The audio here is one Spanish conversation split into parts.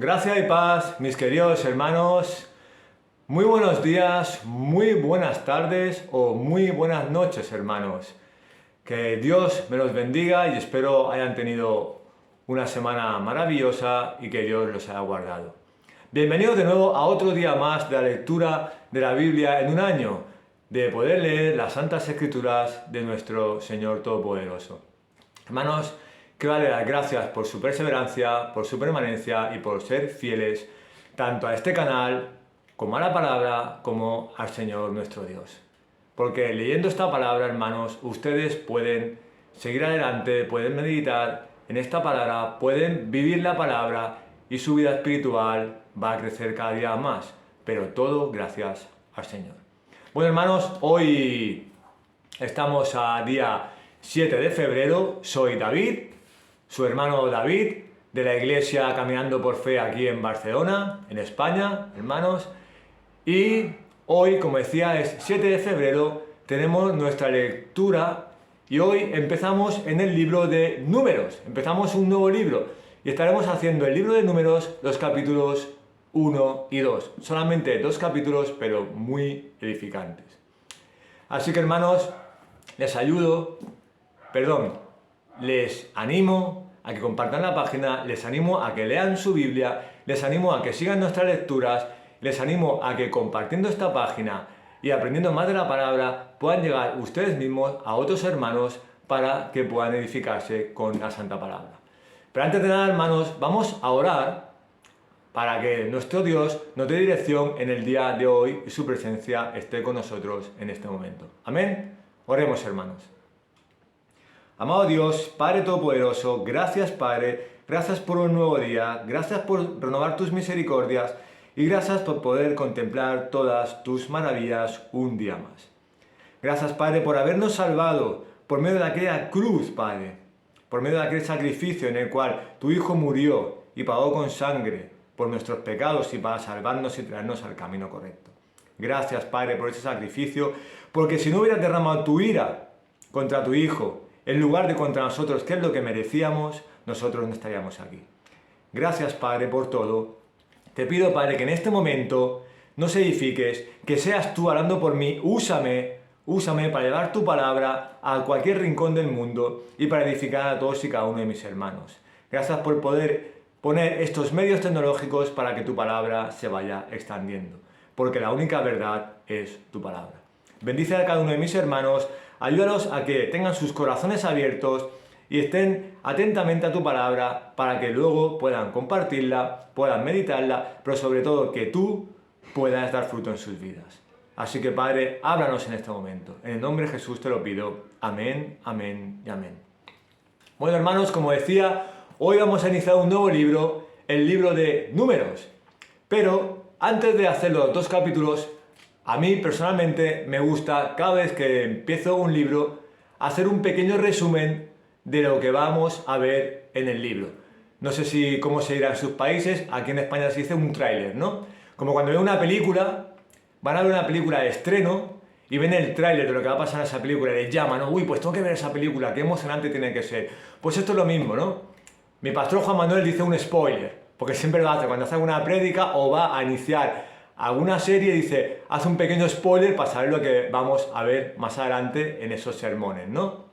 Gracia y paz, mis queridos hermanos. Muy buenos días, muy buenas tardes o muy buenas noches, hermanos. Que Dios me los bendiga y espero hayan tenido una semana maravillosa y que Dios los haya guardado. Bienvenidos de nuevo a otro día más de la lectura de la Biblia en un año, de poder leer las Santas Escrituras de nuestro Señor Todopoderoso. Hermanos, quiero darle las gracias por su perseverancia, por su permanencia y por ser fieles tanto a este canal, como a la palabra, como al Señor nuestro Dios. Porque leyendo esta palabra, hermanos, ustedes pueden seguir adelante, pueden meditar en esta palabra, pueden vivir la palabra y su vida espiritual va a crecer cada día más. Pero todo gracias al Señor. Bueno, hermanos, hoy estamos a día 7 de febrero, soy David, su hermano David, de la iglesia Caminando por Fe aquí en Barcelona, en España, hermanos. Y hoy, como decía, es 7 de febrero, tenemos nuestra lectura y hoy empezamos en el libro de Números, empezamos un nuevo libro y estaremos haciendo el libro de Números, los capítulos 1 y 2, solamente 2 capítulos, pero muy edificantes. Así que, hermanos, les animo a que compartan la página, les animo a que lean su Biblia, les animo a que sigan nuestras lecturas, les animo a que compartiendo esta página y aprendiendo más de la palabra puedan llegar ustedes mismos a otros hermanos para que puedan edificarse con la Santa Palabra. Pero antes de nada, hermanos, vamos a orar para que nuestro Dios nos dé dirección en el día de hoy y su presencia esté con nosotros en este momento. Amén. Oremos, hermanos. Amado Dios, Padre Todopoderoso, gracias, Padre, gracias por un nuevo día, gracias por renovar tus misericordias y gracias por poder contemplar todas tus maravillas un día más. Gracias, Padre, por habernos salvado por medio de aquella cruz, Padre, por medio de aquel sacrificio en el cual tu Hijo murió y pagó con sangre por nuestros pecados y para salvarnos y traernos al camino correcto. Gracias, Padre, por ese sacrificio, porque si no hubieras derramado tu ira contra tu Hijo, en lugar de contra nosotros, que es lo que merecíamos, nosotros no estaríamos aquí. Gracias, Padre, por todo. Te pido, Padre, que en este momento nos edifiques, que seas tú hablando por mí. Úsame para llevar tu palabra a cualquier rincón del mundo y para edificar a todos y cada uno de mis hermanos. Gracias por poder poner estos medios tecnológicos para que tu palabra se vaya extendiendo, porque la única verdad es tu palabra. Bendice a cada uno de mis hermanos, ayúdalos a que tengan sus corazones abiertos y estén atentamente a tu palabra para que luego puedan compartirla, puedan meditarla, pero sobre todo que tú puedas dar fruto en sus vidas. Así que, Padre, háblanos en este momento. En el nombre de Jesús te lo pido. Amén, amén y amén. Bueno, hermanos, como decía, hoy vamos a iniciar un nuevo libro, el libro de Números. Pero antes de hacer los 2 capítulos, a mí personalmente me gusta, cada vez que empiezo un libro, hacer un pequeño resumen de lo que vamos a ver en el libro. No sé cómo se dirá en sus países, aquí en España se dice un tráiler, ¿no? Como cuando ven una película, van a ver una película de estreno y ven el tráiler de lo que va a pasar en esa película y les llaman, ¿no? Uy, pues tengo que ver esa película, qué emocionante tiene que ser. Pues esto es lo mismo, ¿no? Mi pastor Juan Manuel dice un spoiler, porque siempre lo hace cuando hace alguna prédica o va a iniciar alguna serie, dice, hace un pequeño spoiler para saber lo que vamos a ver más adelante en esos sermones, ¿no?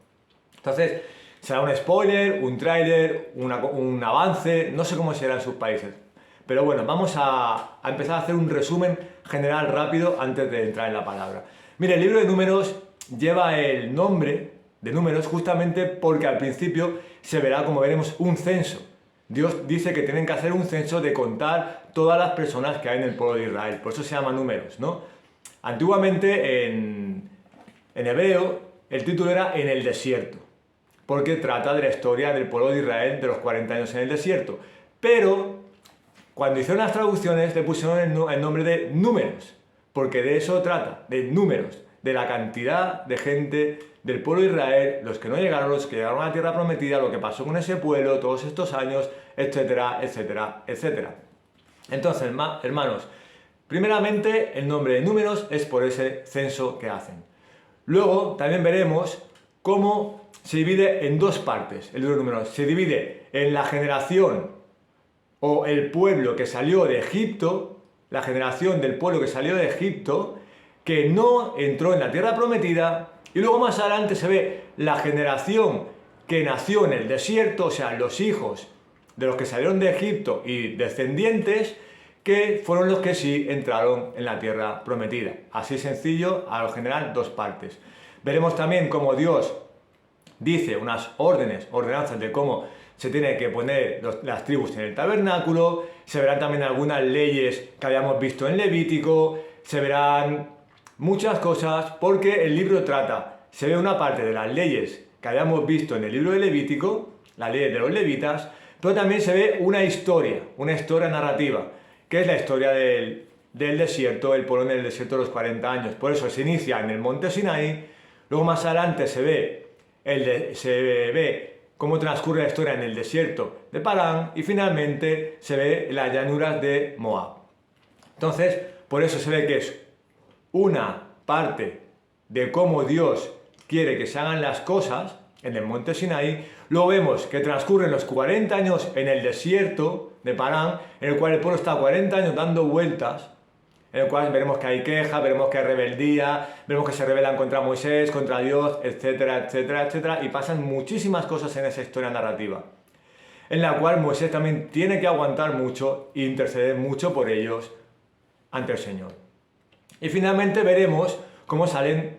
Entonces, será un spoiler, un tráiler, un avance, no sé cómo será en sus países. Pero bueno, vamos a empezar a hacer un resumen general rápido antes de entrar en la palabra. Mire, el libro de Números lleva el nombre de Números justamente porque al principio se verá, como veremos, un censo. Dios dice que tienen que hacer un censo de contar todas las personas que hay en el pueblo de Israel. Por eso se llama Números, ¿no? Antiguamente en hebreo el título era En el desierto, porque trata de la historia del pueblo de Israel de los 40 años en el desierto. Pero cuando hicieron las traducciones le pusieron el nombre de Números, porque de eso trata, de números, de la cantidad de gente del pueblo de Israel, los que no llegaron, los que llegaron a la tierra prometida, lo que pasó con ese pueblo, todos estos años, etcétera, etcétera, etcétera. Entonces, hermanos, primeramente el nombre de Números es por ese censo que hacen. Luego también veremos cómo se divide en 2 partes el libro de Números. Se divide en la generación o el pueblo que salió de Egipto, la generación del pueblo que salió de Egipto, que no entró en la tierra prometida, y luego más adelante se ve la generación que nació en el desierto, o sea, los hijos de los que salieron de Egipto y descendientes, que fueron los que sí entraron en la tierra prometida. Así sencillo, a lo general, dos partes. Veremos también cómo Dios dice unas ordenanzas de cómo se tienen que poner las tribus en el tabernáculo, se verán también algunas leyes que habíamos visto en Levítico, se verán muchas cosas porque el libro se ve una parte de las leyes que habíamos visto en el libro de Levítico, las leyes de los levitas, pero también se ve una historia narrativa, que es la historia del desierto, el pueblo en el desierto de los 40 años. Por eso se inicia en el monte Sinaí, luego más adelante se ve cómo transcurre la historia en el desierto de Parán y finalmente se ve las llanuras de Moab. Entonces, por eso se ve que es una parte de cómo Dios quiere que se hagan las cosas en el monte Sinaí. Luego vemos que transcurren los 40 años en el desierto de Parán, en el cual el pueblo está 40 años dando vueltas, en el cual veremos que hay queja, veremos que hay rebeldía, veremos que se rebelan contra Moisés, contra Dios, etcétera, etcétera, etcétera, y pasan muchísimas cosas en esa historia narrativa, en la cual Moisés también tiene que aguantar mucho e interceder mucho por ellos ante el Señor. Y finalmente veremos cómo salen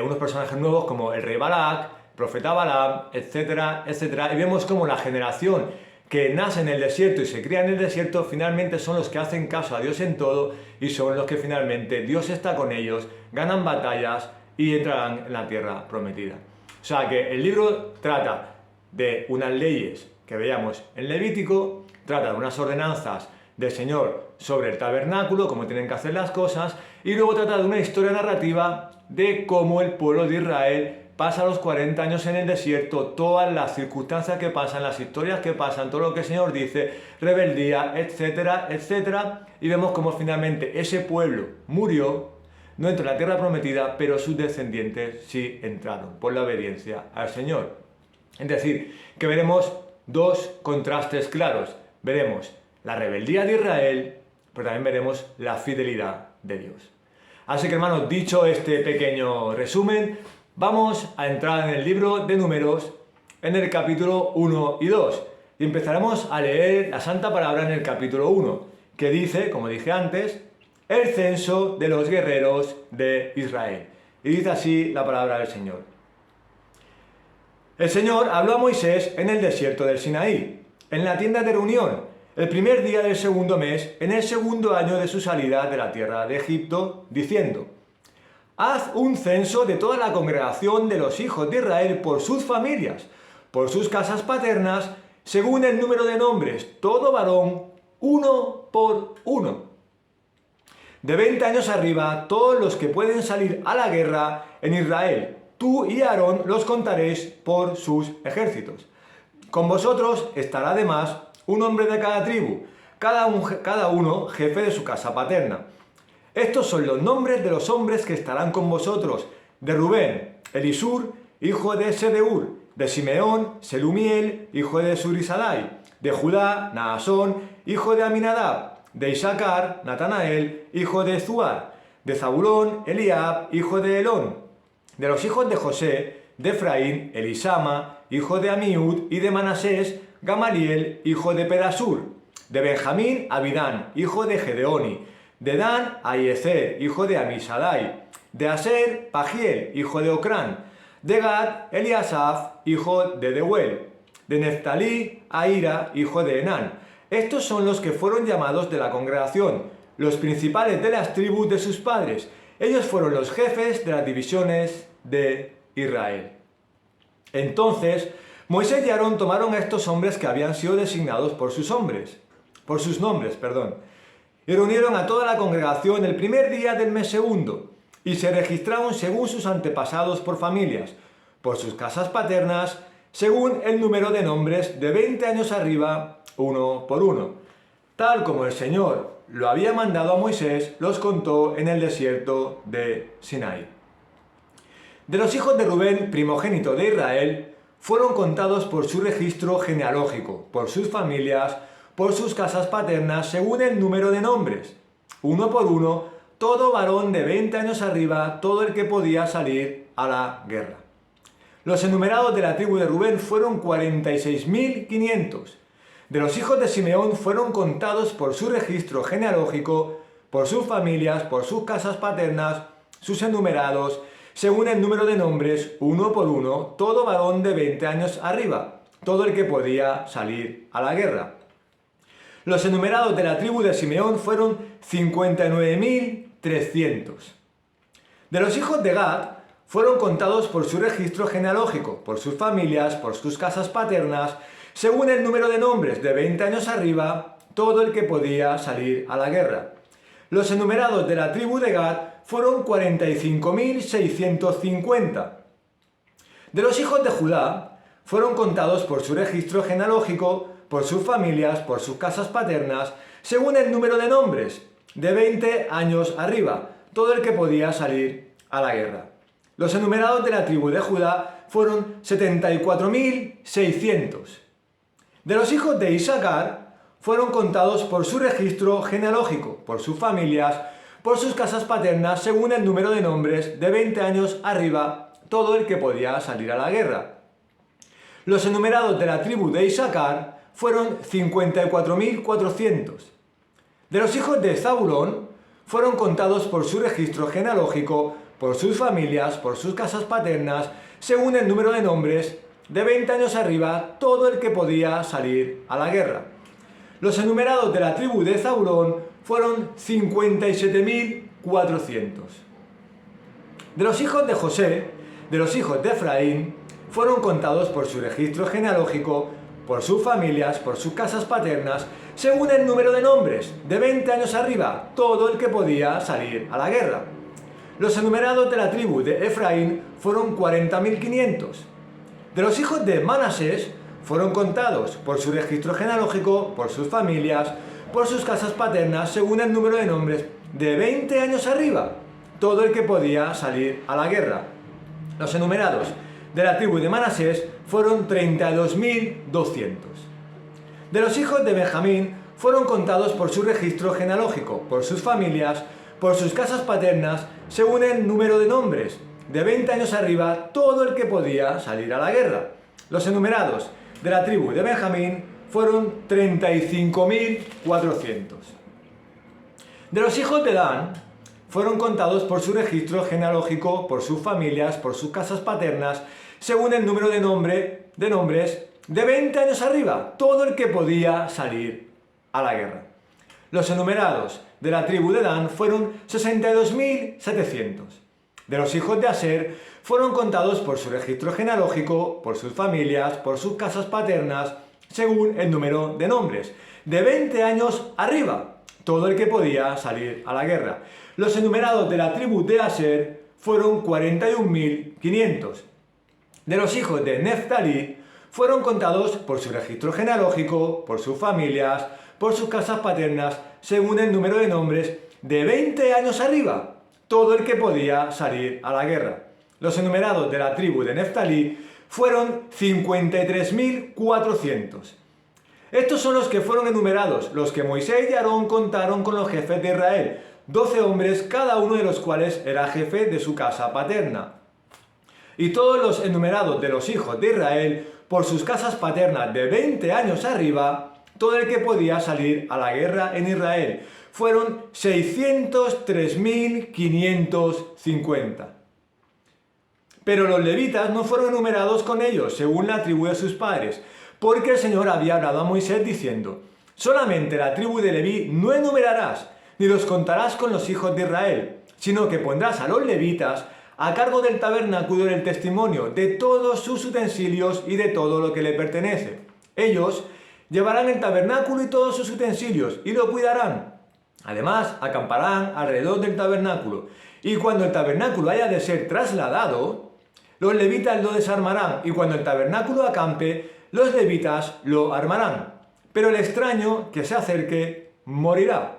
unos personajes nuevos como el rey Balac, el profeta Balaam, etcétera, etcétera, y vemos cómo la generación que nace en el desierto y se cría en el desierto, finalmente son los que hacen caso a Dios en todo y son los que finalmente Dios está con ellos, ganan batallas y entrarán en la tierra prometida. O sea que el libro trata de unas leyes que veíamos en Levítico, trata de unas ordenanzas del Señor sobre el tabernáculo, cómo tienen que hacer las cosas, y luego trata de una historia narrativa de cómo el pueblo de Israel pasa los 40 años en el desierto, todas las circunstancias que pasan, las historias que pasan, todo lo que el Señor dice, rebeldía, etcétera, etcétera, y vemos cómo finalmente ese pueblo murió, no entró en la tierra prometida, pero sus descendientes sí entraron por la obediencia al Señor. Es decir, que veremos dos contrastes claros. Veremos la rebeldía de Israel, pero también veremos la fidelidad de Dios. Así que, hermanos, dicho este pequeño resumen, vamos a entrar en el libro de Números, en el capítulo 1 y 2. Y empezaremos a leer la Santa Palabra en el capítulo 1, que dice, como dije antes, el censo de los guerreros de Israel. Y dice así la palabra del Señor. El Señor habló a Moisés en el desierto del Sinaí, en la tienda de reunión, el primer día del segundo mes, en el segundo año de su salida de la tierra de Egipto, diciendo: Haz un censo de toda la congregación de los hijos de Israel por sus familias, por sus casas paternas, según el número de nombres, todo varón, uno por uno. De 20 años arriba, todos los que pueden salir a la guerra en Israel, tú y Aarón los contaréis por sus ejércitos. Con vosotros estará además un hombre de cada tribu, cada uno jefe de su casa paterna. Estos son los nombres de los hombres que estarán con vosotros: de Rubén, Elisur, hijo de Sedeur; de Simeón, Selumiel, hijo de Surisadai; de Judá, Naasón, hijo de Aminadab; de Isaacar, Natanael, hijo de Zuar; de Zabulón, Eliab, hijo de Elón; de los hijos de José, de Efraín, Elisama, hijo de Amiud; y de Manasés, Gamaliel, hijo de Pedasur; de Benjamín, Abidán, hijo de Gedeoni; de Dan, Ahiezer, hijo de Amisadai; de Aser, Pagiel, hijo de Ocrán; de Gad, Eliasaf, hijo de Deuel; de Neftalí, Ahira, hijo de Enán. Estos son los que fueron llamados de la congregación, los principales de las tribus de sus padres. Ellos fueron los jefes de las divisiones de Israel. Entonces Moisés y Aarón tomaron a estos hombres que habían sido designados por sus nombres, y reunieron a toda la congregación el primer día del mes segundo, y se registraron según sus antepasados por familias, por sus casas paternas, según el número de nombres, de 20 años arriba, uno por uno. Tal como el Señor lo había mandado a Moisés, los contó en el desierto de Sinaí. De los hijos de Rubén, primogénito de Israel, fueron contados por su registro genealógico, por sus familias, por sus casas paternas según el número de nombres. Uno por uno, todo varón de 20 años arriba, todo el que podía salir a la guerra. Los enumerados de la tribu de Rubén fueron 46.500. De los hijos de Simeón fueron contados por su registro genealógico, por sus familias, por sus casas paternas, sus enumerados, según el número de nombres, uno por uno, todo varón de 20 años arriba, todo el que podía salir a la guerra. Los enumerados de la tribu de Simeón fueron 59.300. De los hijos de Gad fueron contados por su registro genealógico, por sus familias, por sus casas paternas, según el número de nombres de 20 años arriba, todo el que podía salir a la guerra. Los enumerados de la tribu de Gad fueron 45.650. De los hijos de Judá fueron contados por su registro genealógico, por sus familias, por sus casas paternas, según el número de nombres, de 20 años arriba, todo el que podía salir a la guerra. Los enumerados de la tribu de Judá fueron 74.600. De los hijos de Isaacar fueron contados por su registro genealógico, por sus familias, por sus casas paternas, según el número de nombres, de 20 años arriba, todo el que podía salir a la guerra. Los enumerados de la tribu de Isaacar fueron 54.400. De los hijos de Zabulón fueron contados por su registro genealógico, por sus familias, por sus casas paternas, según el número de nombres, de 20 años arriba, todo el que podía salir a la guerra. Los enumerados de la tribu de Zabulón fueron 57.400. De los hijos de José, de los hijos de Efraín, fueron contados por su registro genealógico, por sus familias, por sus casas paternas, según el número de nombres, de 20 años arriba, todo el que podía salir a la guerra. Los enumerados de la tribu de Efraín fueron 40.500. De los hijos de Manasés fueron contados por su registro genealógico, por sus familias, por sus casas paternas, según el número de nombres, de 20 años arriba, todo el que podía salir a la guerra. Los enumerados de la tribu de Manasés fueron 32.200. De los hijos de Benjamín fueron contados por su registro genealógico, por sus familias, por sus casas paternas, según el número de nombres, de 20 años arriba, todo el que podía salir a la guerra. Los enumerados de la tribu de Benjamín fueron 35.400. De los hijos de Dan fueron contados por su registro genealógico, por sus familias, por sus casas paternas, según el número de nombres, de 20 años arriba, todo el que podía salir a la guerra. Los enumerados de la tribu de Dan fueron 62.700. De los hijos de Aser fueron contados por su registro genealógico, por sus familias, por sus casas paternas, según el número de nombres, de 20 años arriba, todo el que podía salir a la guerra. Los enumerados de la tribu de Aser fueron 41.500. De los hijos de Neftalí fueron contados por su registro genealógico, por sus familias, por sus casas paternas, según el número de nombres, de 20 años arriba, todo el que podía salir a la guerra. Los enumerados de la tribu de Neftalí fueron 53.400. Estos son los que fueron enumerados, los que Moisés y Aarón contaron con los jefes de Israel, 12 hombres, cada uno de los cuales era jefe de su casa paterna. Y todos los enumerados de los hijos de Israel, por sus casas paternas de 20 años arriba, todo el que podía salir a la guerra en Israel, fueron 603.550. Pero los levitas no fueron enumerados con ellos, según la tribu de sus padres, porque el Señor había hablado a Moisés diciendo: solamente la tribu de Leví no enumerarás, ni los contarás con los hijos de Israel, sino que pondrás a los levitas a cargo del tabernáculo del testimonio, de todos sus utensilios y de todo lo que le pertenece. Ellos llevarán el tabernáculo y todos sus utensilios y lo cuidarán. Además, acamparán alrededor del tabernáculo, y cuando el tabernáculo haya de ser trasladado, los levitas lo desarmarán, y cuando el tabernáculo acampe, los levitas lo armarán. Pero el extraño que se acerque morirá.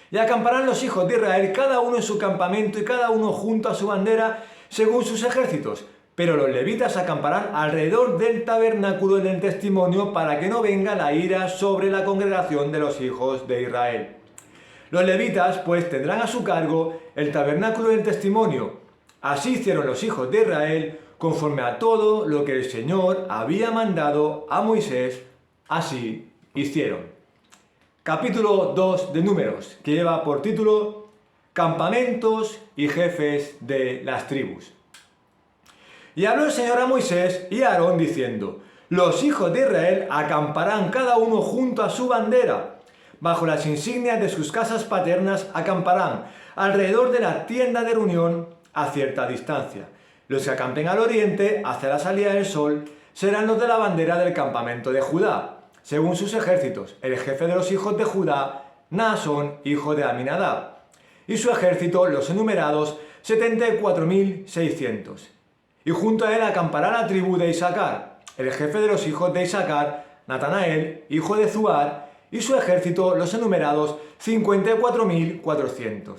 Y acamparán los hijos de Israel, cada uno en su campamento y cada uno junto a su bandera, según sus ejércitos. pero los levitas acamparán alrededor del tabernáculo del testimonio para que no venga la ira sobre la congregación de los hijos de Israel. Los levitas pues tendrán a su cargo el tabernáculo del testimonio. Así hicieron los hijos de Israel conforme a todo lo que el Señor había mandado a Moisés, así hicieron. Capítulo 2 de Números, que lleva por título Campamentos y jefes de las tribus. Y habló el Señor a Moisés y a Aarón diciendo: los hijos de Israel acamparán cada uno junto a su bandera. Bajo las insignias de sus casas paternas acamparán alrededor de la tienda de reunión a cierta distancia. Los que acampen al oriente, hacia la salida del sol, serán los de la bandera del campamento de Judá, según sus ejércitos. El jefe de los hijos de Judá, Naasón, hijo de Aminadab, y su ejército, los enumerados, 74.600. Y junto a él acampará la tribu de Isaacar, el jefe de los hijos de Isaacar, Natanael, hijo de Zuar, y su ejército, los enumerados, 54.400.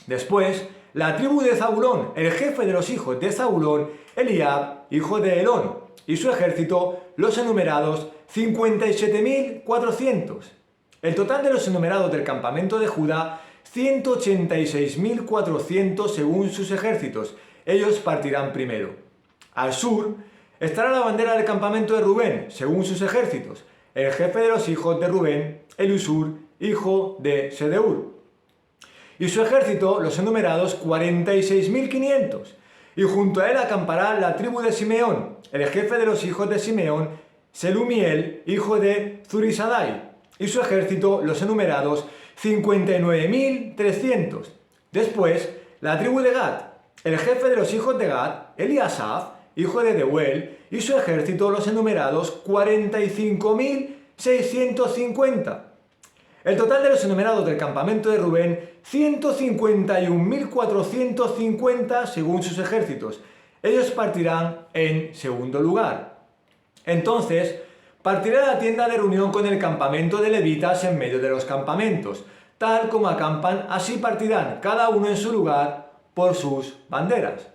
Después, la tribu de Zabulón, el jefe de los hijos de Zabulón, Eliab, hijo de Helón, y su ejército, los enumerados, 57.400. El total de los enumerados del campamento de Judá, 186.400 según sus ejércitos. Ellos partirán primero. Al sur estará la bandera del campamento de Rubén, según sus ejércitos. El jefe de los hijos de Rubén, Elisur, hijo de Sedeur. Y su ejército, los enumerados, 46.500. Y junto a él acampará la tribu de Simeón, el jefe de los hijos de Simeón, Selumiel, hijo de Zurisadai. Y su ejército, los enumerados, 59.300. Después, la tribu de Gad, el jefe de los hijos de Gad, Eliasaf, hijo de Deuel, y su ejército, los enumerados, 45.650. El total de los enumerados del campamento de Rubén, 151.450 según sus ejércitos. Ellos partirán en segundo lugar. Entonces, partirá la tienda de reunión con el campamento de levitas en medio de los campamentos. Tal como acampan, así partirán, cada uno en su lugar, por sus banderas.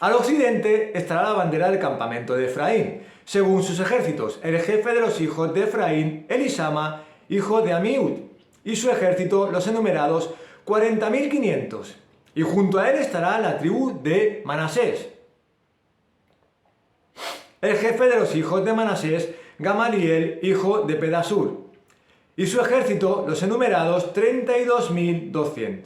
Al occidente estará la bandera del campamento de Efraín, según sus ejércitos. El jefe de los hijos de Efraín, Elisama, hijo de Amiud, y su ejército, los enumerados, 40.500. Y junto a él estará la tribu de Manasés. El jefe de los hijos de Manasés, Gamaliel, hijo de Pedasur, y su ejército, los enumerados, 32.200.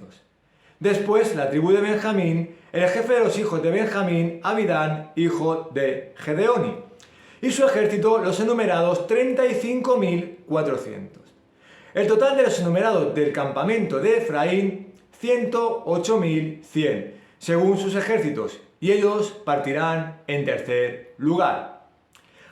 Después, la tribu de Benjamín, el jefe de los hijos de Benjamín, Abidán, hijo de Gedeoni, y su ejército, los enumerados, 35.400. El total de los enumerados del campamento de Efraín, 108.100, según sus ejércitos, y ellos partirán en tercer lugar.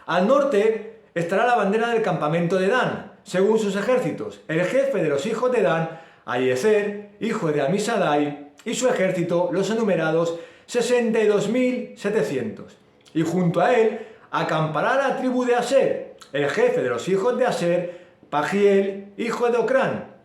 Al norte estará la bandera del campamento de Dan, según sus ejércitos. El jefe de los hijos de Dan, Ahiezer, hijo de Amisadai, y su ejército, los enumerados, 62.700. Y junto a él acampará la tribu de Aser, el jefe de los hijos de Aser, Pagiel, hijo de Ocrán,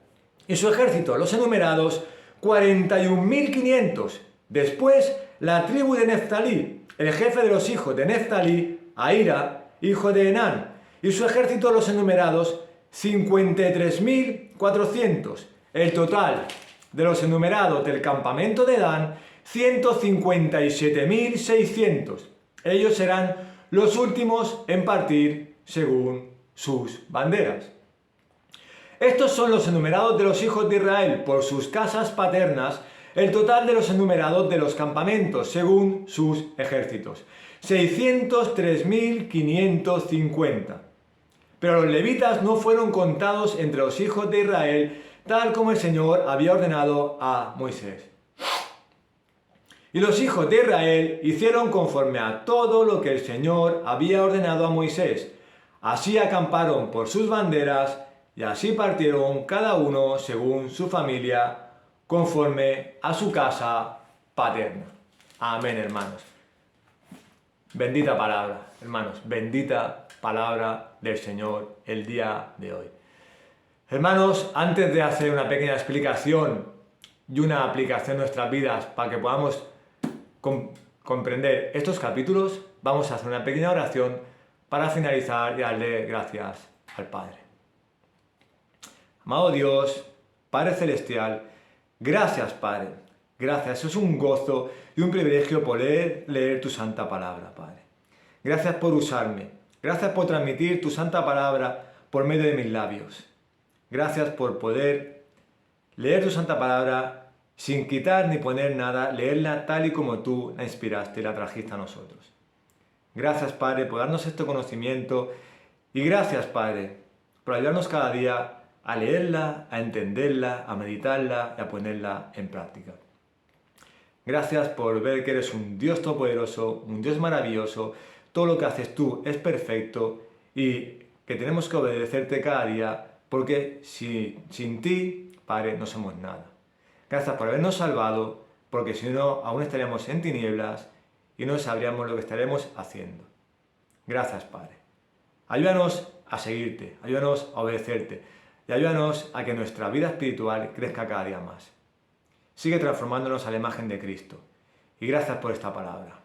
y su ejército, los enumerados, 41.500. Después, la tribu de Neftalí, el jefe de los hijos de Neftalí, Ahira, hijo de Enán, y su ejército, los enumerados, 53.400. El total de los enumerados del campamento de Dan, 157.600. Ellos serán los últimos en partir según sus banderas. Estos son los enumerados de los hijos de Israel por sus casas paternas, el total de los enumerados de los campamentos según sus ejércitos, 603.550. Pero los levitas no fueron contados entre los hijos de Israel, tal como el Señor había ordenado a Moisés. Y los hijos de Israel hicieron conforme a todo lo que el Señor había ordenado a Moisés. Así acamparon por sus banderas, y así partieron cada uno según su familia, conforme a su casa paterna. Amén, hermanos. Bendita palabra, hermanos, bendita palabra del Señor el día de hoy. Hermanos, antes de hacer una pequeña explicación y una aplicación en nuestras vidas para que podamos comprender estos capítulos, vamos a hacer una pequeña oración para finalizar y darle gracias al Padre. Amado Dios, Padre Celestial, gracias, Padre. Gracias, es un gozo y un privilegio poder leer tu santa palabra, Padre. Gracias por usarme. Gracias por transmitir tu santa palabra por medio de mis labios. Gracias por poder leer tu santa palabra sin quitar ni poner nada, leerla tal y como tú la inspiraste y la trajiste a nosotros. Gracias, Padre, por darnos este conocimiento y gracias, Padre, por ayudarnos cada día a leerla, a entenderla, a meditarla y a ponerla en práctica. Gracias por ver que eres un Dios todopoderoso, un Dios maravilloso, todo lo que haces tú es perfecto y que tenemos que obedecerte cada día porque sin ti, Padre, no somos nada. Gracias por habernos salvado, porque si no, aún estaríamos en tinieblas y no sabríamos lo que estaremos haciendo. Gracias, Padre. Ayúdanos a seguirte, ayúdanos a obedecerte y ayúdanos a que nuestra vida espiritual crezca cada día más. Sigue transformándonos a la imagen de Cristo. Y gracias por esta palabra.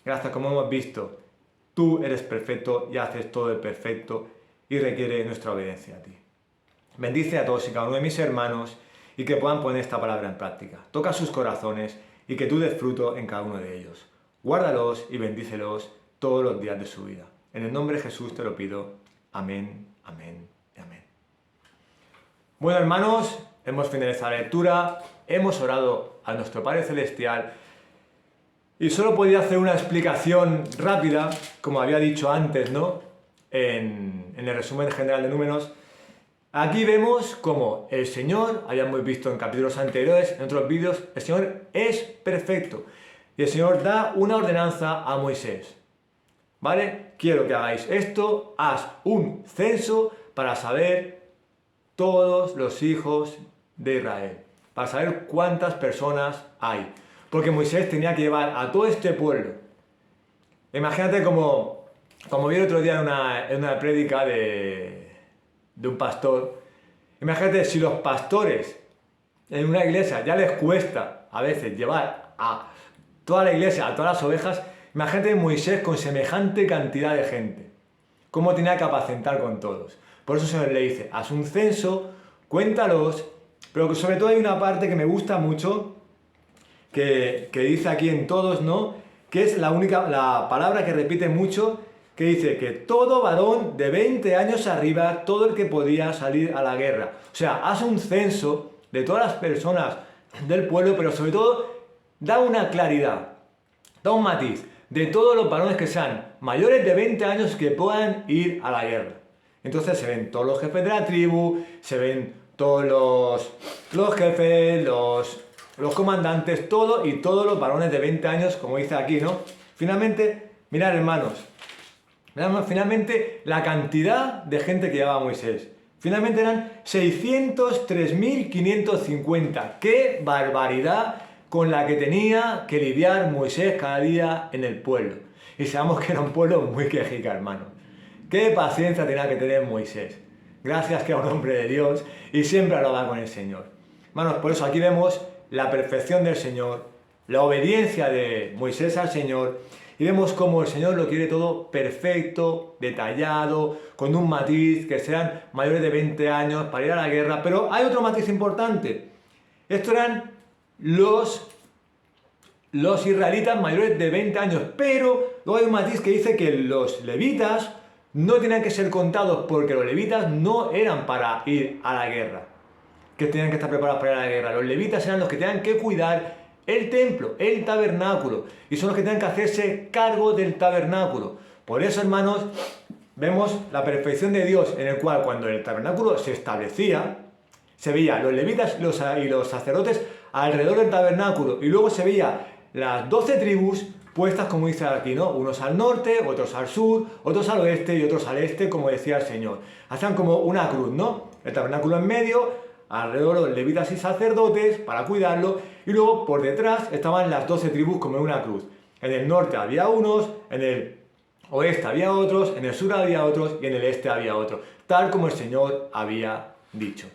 Gracias, como hemos visto, tú eres perfecto y haces todo el perfecto y requiere nuestra obediencia a ti. Bendice a todos y cada uno de mis hermanos y que puedan poner esta palabra en práctica. Toca sus corazones y que tú des fruto en cada uno de ellos. Guárdalos y bendícelos todos los días de su vida. En el nombre de Jesús te lo pido. Amén, amén y amén. Bueno, hermanos, hemos finalizado la lectura, hemos orado a nuestro Padre Celestial y solo podía hacer una explicación rápida, como había dicho antes, ¿no? En el resumen general de Números. Aquí vemos como el Señor, habíamos visto en capítulos anteriores, en otros vídeos, el Señor es perfecto. Y el Señor da una ordenanza a Moisés. ¿Vale? Quiero que hagáis esto, haz un censo para saber todos los hijos de Israel. Para saber cuántas personas hay. Porque Moisés tenía que llevar a todo este pueblo. Imagínate como vi el otro día en una prédica de un pastor. Imagínate si los pastores en una iglesia ya les cuesta a veces llevar a toda la iglesia, a todas las ovejas. Imagínate Moisés con semejante cantidad de gente. Cómo tenía que apacentar con todos. Por eso el Señor le dice, haz un censo, cuéntalos, pero que sobre todo hay una parte que me gusta mucho, que dice aquí en todos, ¿no? Que es la palabra que repite mucho, que dice que todo varón de 20 años arriba, todo el que podía salir a la guerra. O sea, haz un censo de todas las personas del pueblo, pero sobre todo da una claridad, da un matiz de todos los varones que sean mayores de 20 años que puedan ir a la guerra. Entonces se ven todos los jefes de la tribu, se ven todos los jefes, los comandantes, todo y todos los varones de 20 años, como dice aquí, ¿no? Finalmente, mirad hermanos, finalmente la cantidad de gente que llevaba Moisés. Finalmente eran 603.550. ¡Qué barbaridad con la que tenía que lidiar Moisés cada día en el pueblo! Y sabemos que era un pueblo muy quejica, hermano. ¡Qué paciencia tenía que tener Moisés! Gracias que era un hombre de Dios y siempre hablaba con el Señor. Hermanos, por eso aquí vemos la perfección del Señor, la obediencia de Moisés al Señor. Y vemos cómo el Señor lo quiere todo perfecto, detallado, con un matiz, que sean mayores de 20 años para ir a la guerra. Pero hay otro matiz importante. Estos eran los israelitas mayores de 20 años. Pero luego hay un matiz que dice que los levitas no tenían que ser contados porque los levitas no eran para ir a la guerra. Que tenían que estar preparados para ir a la guerra. Los levitas eran los que tenían que cuidar el templo, el tabernáculo, y son los que tienen que hacerse cargo del tabernáculo. Por eso, hermanos, vemos la perfección de Dios, en el cual cuando el tabernáculo se establecía, se veía los levitas y los sacerdotes alrededor del tabernáculo, y luego se veía las 12 tribus puestas, como dice aquí, ¿no? Unos al norte, otros al sur, otros al oeste y otros al este, como decía el Señor. Hacían como una cruz, ¿no? El tabernáculo en medio, alrededor los levitas y sacerdotes para cuidarlo, y luego por detrás estaban las 12 tribus como en una cruz. En el norte había unos, en el oeste había otros, en el sur había otros y en el este había otros, tal como el Señor había dicho.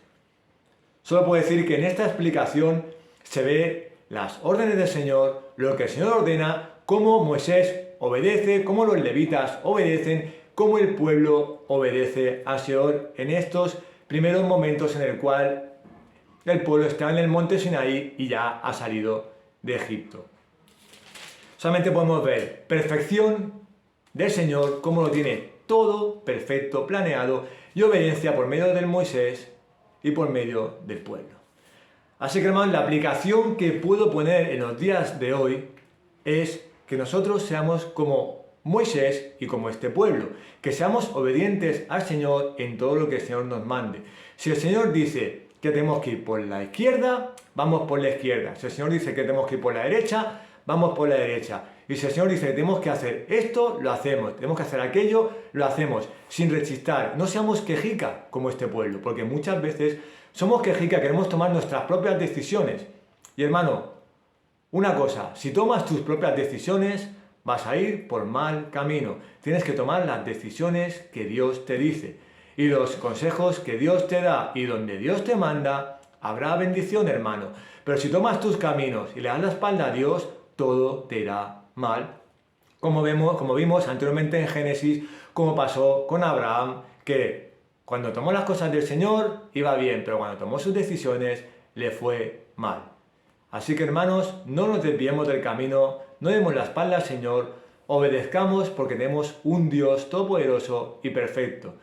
Solo puedo decir que en esta explicación se ve las órdenes del Señor, lo que el Señor ordena, cómo Moisés obedece, cómo los levitas obedecen, cómo el pueblo obedece al Señor en estos primeros momentos en el cual el pueblo está en el monte Sinaí y ya ha salido de Egipto. Solamente podemos ver perfección del Señor, cómo lo tiene todo perfecto, planeado, y obediencia por medio del Moisés y por medio del pueblo. Así que, hermanos, la aplicación que puedo poner en los días de hoy es que nosotros seamos como Moisés y como este pueblo, que seamos obedientes al Señor en todo lo que el Señor nos mande. Si el Señor dice que tenemos que ir por la izquierda, vamos por la izquierda. Si el Señor dice que tenemos que ir por la derecha, vamos por la derecha. Y si el Señor dice que tenemos que hacer esto, lo hacemos. Tenemos que hacer aquello, lo hacemos. Sin rechistar. No seamos quejica como este pueblo, porque muchas veces somos quejica, queremos tomar nuestras propias decisiones. Y hermano, una cosa, si tomas tus propias decisiones, vas a ir por mal camino. Tienes que tomar las decisiones que Dios te dice. Y los consejos que Dios te da y donde Dios te manda, habrá bendición, hermano. Pero si tomas tus caminos y le das la espalda a Dios, todo te irá mal. Como vimos anteriormente en Génesis, como pasó con Abraham, que cuando tomó las cosas del Señor iba bien, pero cuando tomó sus decisiones le fue mal. Así que, hermanos, no nos desviemos del camino, no demos la espalda al Señor, obedezcamos porque tenemos un Dios todopoderoso y perfecto.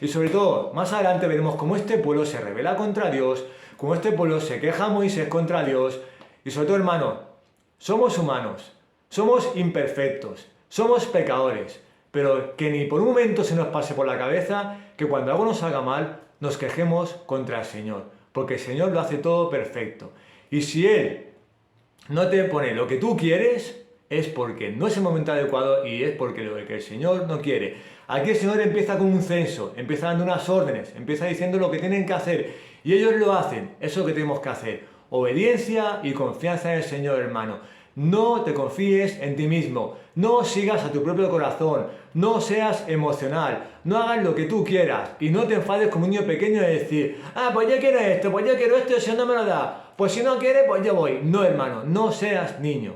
Y sobre todo, más adelante veremos cómo este pueblo se rebela contra Dios, cómo este pueblo se queja a Moisés contra Dios. Y sobre todo, hermano, somos humanos, somos imperfectos, somos pecadores, pero que ni por un momento se nos pase por la cabeza que cuando algo nos salga mal, nos quejemos contra el Señor, porque el Señor lo hace todo perfecto. Y si Él no te pone lo que tú quieres, es porque no es el momento adecuado y es porque lo que el Señor no quiere. Aquí el Señor empieza con un censo, empieza dando unas órdenes, empieza diciendo lo que tienen que hacer y ellos lo hacen, eso es lo que tenemos que hacer. Obediencia y confianza en el Señor, hermano. No te confíes en ti mismo, no sigas a tu propio corazón, no seas emocional, no hagas lo que tú quieras y no te enfades como un niño pequeño de decir, pues yo quiero esto, pues yo quiero esto y el Señor no me lo da, pues si no quiere, pues yo voy. No, hermano, no seas niño,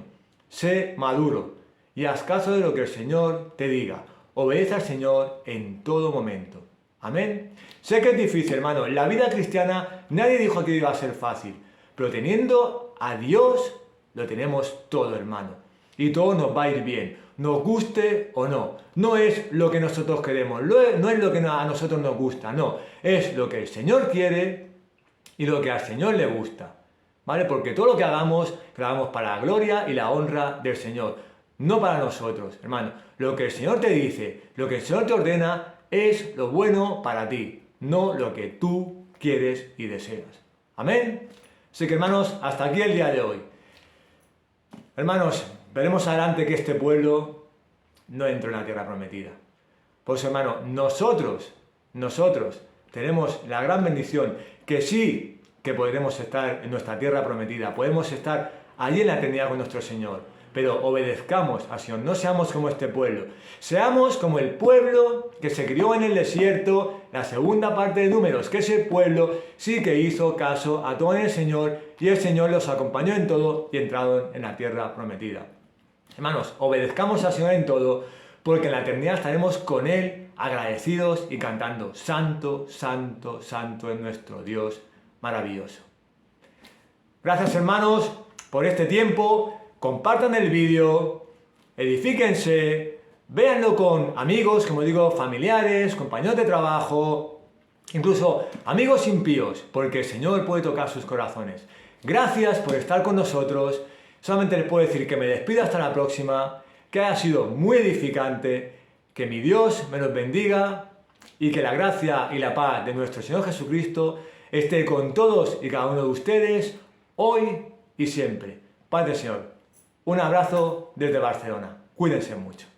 sé maduro y haz caso de lo que el Señor te diga. Obedece al Señor en todo momento. Amén. Sé que es difícil, hermano, la vida cristiana nadie dijo que iba a ser fácil, pero teniendo a Dios lo tenemos todo, hermano. Y todo nos va a ir bien, nos guste o no. No es lo que nosotros queremos, no es lo que a nosotros nos gusta, no. Es lo que el Señor quiere y lo que al Señor le gusta. ¿Vale? Porque todo lo que hagamos para la gloria y la honra del Señor. No para nosotros, hermano. Lo que el Señor te dice, lo que el Señor te ordena es lo bueno para ti, no lo que tú quieres y deseas. Amén. Así que, hermanos, hasta aquí el día de hoy. Hermanos, veremos adelante que este pueblo no entró en la tierra prometida. Por eso, hermano, nosotros tenemos la gran bendición que sí que podremos estar en nuestra tierra prometida, podemos estar allí en la eternidad con nuestro Señor, pero obedezcamos al Señor, no seamos como este pueblo, seamos como el pueblo que se crió en el desierto, la segunda parte de Números, que ese pueblo sí que hizo caso a todo el Señor y el Señor los acompañó en todo y entraron en la tierra prometida. Hermanos, obedezcamos al Señor en todo, porque en la eternidad estaremos con Él agradecidos y cantando Santo, Santo, Santo es nuestro Dios maravilloso. Gracias, hermanos, por este tiempo. Compartan el vídeo, edifíquense, véanlo con amigos, como digo, familiares, compañeros de trabajo, incluso amigos impíos, porque el Señor puede tocar sus corazones. Gracias por estar con nosotros. Solamente les puedo decir que me despido hasta la próxima, que haya sido muy edificante, que mi Dios me los bendiga y que la gracia y la paz de nuestro Señor Jesucristo esté con todos y cada uno de ustedes, hoy y siempre. Paz del Señor. Un abrazo desde Barcelona. Cuídense mucho.